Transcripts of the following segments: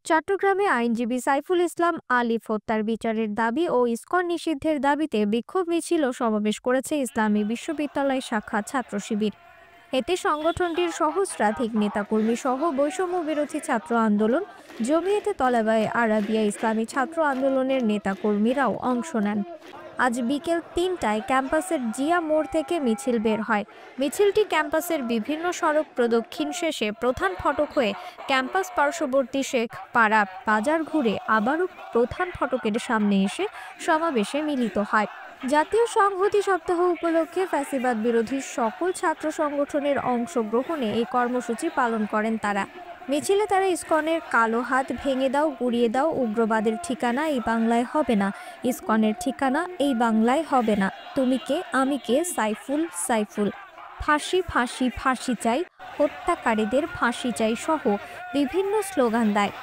চট্টগ্রামে আইনজীবী সাইফুল ইসলাম আলিফ হত্যার বিচারের দাবি ও ইসকন নিষিদ্ধের দাবিতে বিক্ষোভ মিছিল ও সমাবেশ করেছে ইসলামী বিশ্ববিদ্যালয় শাখা ছাত্র শিবির। এতে সংগঠনটির সহস্রাধিক নেতাকর্মী সহ বৈষম্য বিরোধী ছাত্র আন্দোলন, জমিয়তে তলেবায়ে আরাবিয়া ইসলামী ছাত্র আন্দোলনের নেতাকর্মীরাও অংশ নেন। আজ বিকেল ৩টায় ক্যাম্পাসের জিয়া মোড় থেকে মিছিল বের হয়। মিছিলটি ক্যাম্পাসের বিভিন্ন সড়ক প্রদক্ষিণ শেষে প্রধান ফটক হয়ে ক্যাম্পাস পার্শ্ববর্তী শেখ পাড়া বাজার ঘুরে আবারও প্রধান ফটকের সামনে এসে সমাবেশে মিলিত হয়। জাতীয় সংহতি সপ্তাহ উপলক্ষে ফ্যাসিবাদ বিরোধী সকল ছাত্র সংগঠনের অংশগ্রহণে এই কর্মসূচি পালন করেন তারা। মিছিলে তারা ইসকনের কালো হাত ভেঙে দাও, গুড়িয়ে দাও, উগ্রবাদের ঠিকানা এই বাংলায় হবে না, ইসকনের ঠিকানা এই বাংলায় হবে না, তুমি কে আমি কে, সাইফুল সাইফুল, ফাঁসি ফাঁসি ফাঁসি চাই, হত্যাকারীদের ফাঁসি চাই সহ বিভিন্ন স্লোগান দেয়।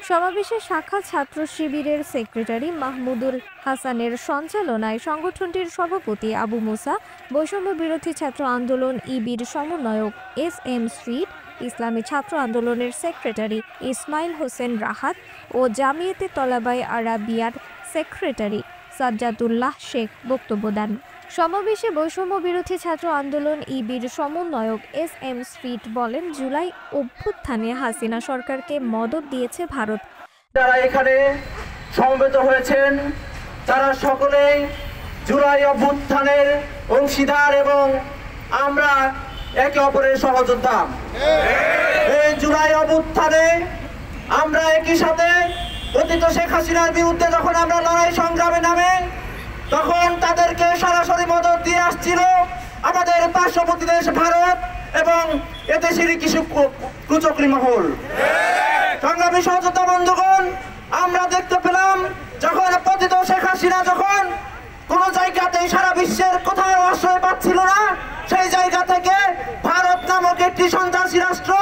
সমাবেশে শাখা ছাত্র শিবিরের সেক্রেটারি মাহমুদুল হাসানের সঞ্চালনায় সংগঠনটির সভাপতি আবু মুসা, বৈষম্য বিরোধী ছাত্র আন্দোলন ইবির সমন্বয়ক SM স্ট্রিট, ইসলামী ছাত্র আন্দোলনের সেক্রেটারি ইসমাইল হোসেন রাহাত ও জামিয়াতে তলেবায়ে আরাবিয়ার সেক্রেটারি সাজ্জাদুল্লাহ শেখ বক্তব্য দেন। সমাবেশে বৈষম্য বিরোধী ছাত্র আন্দোলন ইবির সমন্বয়ক SM স্ট্রিট বলেন, জুলাই অভ্যুত্থানে হাসিনা সরকারকে মদদ দিয়েছে ভারত। যারা এখানে সমবেত হয়েছেন তারা সকলেই জুলাই অভ্যুত্থানের অংশীদার এবং আমরা একে অপরের সহযোদ্ধা। এই জুলাই অভ্যুত্থানে আমরা একই সাথে পতিত শেখ হাসিনার বিরুদ্ধে যখন আমরা লড়াই সংগ্রামে নামে তখন তাদেরকে সরাসরি মদত দিয়ে আসছিল আমাদের পার্শ্ববর্তী দেশ ভারত এবং এদেশেরই কিছু কুচক্রী মহল। সংগ্রামী সহযোদ্ধা বন্ধুগণ, আমরা দেখতে পেলাম যখন পতিত শেখ হাসিনা যখন কোন জায়গাতেই সারা বিশ্বের কোথাও আশ্রয় পাচ্ছিল না, সেই জায়গা থেকে ভারত নামক একটি সন্ত্রাসী রাষ্ট্র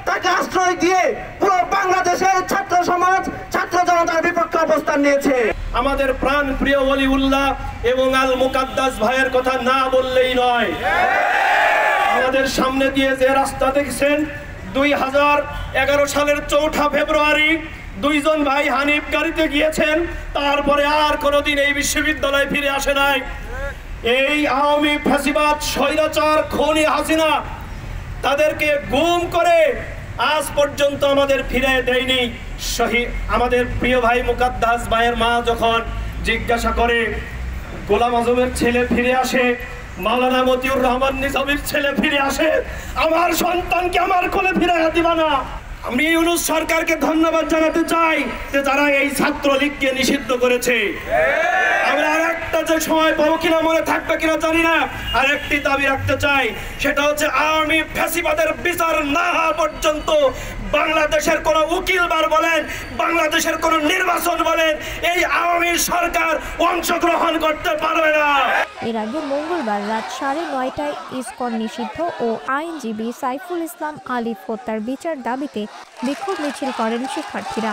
তাকে আশ্রয় দিয়ে পুরো বাংলাদেশের ছাত্র সমাজ, ছাত্র জনতার বিপক্ষে অবস্থান নিয়েছে। আমাদের প্রাণ প্রিয় ওলিউল্লাহ এবং আল মুকাদ্দাস ভাইয়ের কথা না বললেই নয়। আমাদের সামনে দিয়ে যে রাস্তা দেখছেন, 2011 সালের 4 ফেব্রুয়ারি দুইজন ভাই হানিফ গাড়িতে গিয়েছেন, তারপরে আর কোনোদিন এই বিশ্ববিদ্যালয়ে ফিরে আসে নাই। এই আওয়ামী ফ্যাসিবাদ স্বৈরাচার খুনি হাসিনা তাদেরকে গুম করে আজ পর্যন্ত আমাদের ফিরে দেয়নি। আমাদের প্রিয় ভাই মুকাদ্দাস ভাইয়ের মা যখন জিজ্ঞাসা করে গোলাম আজমের ছেলে ফিরে আসে, মাওলানা মতিউর রহমান নিজামীর ছেলে ফিরে আসে, আমার সন্তানকে আমার কোলে ফিরাইয়া দিবা না? আমি ইউনূস সরকারকে ধন্যবাদ জানাতে চাই যে যারা এই ছাত্রলীগকে নিষিদ্ধ করেছে। আমরা আরেকটা যে সময় পাবো কিনা, মনে থাকবে কিনা জানি না, আরেকটি দাবি রাখতে চাই, সেটা হচ্ছে আওয়ামী ফ্যাসিবাদের বিচার না হওয়া পর্যন্ত বাংলাদেশের কোন উকিল বার বলেন, বাংলাদেশের কোন নির্বাচন বলেন, এই আওয়ামী সরকার অংশগ্রহণ করতে পারবে না। এর আগে মঙ্গলবার রাত 9:30টায় ইসকন নিষিদ্ধ ও আইনজীবী সাইফুল ইসলাম আলিফ হত্যার বিচার দাবিতে বিক্ষোভ মিছিল করেন শিক্ষার্থীরা।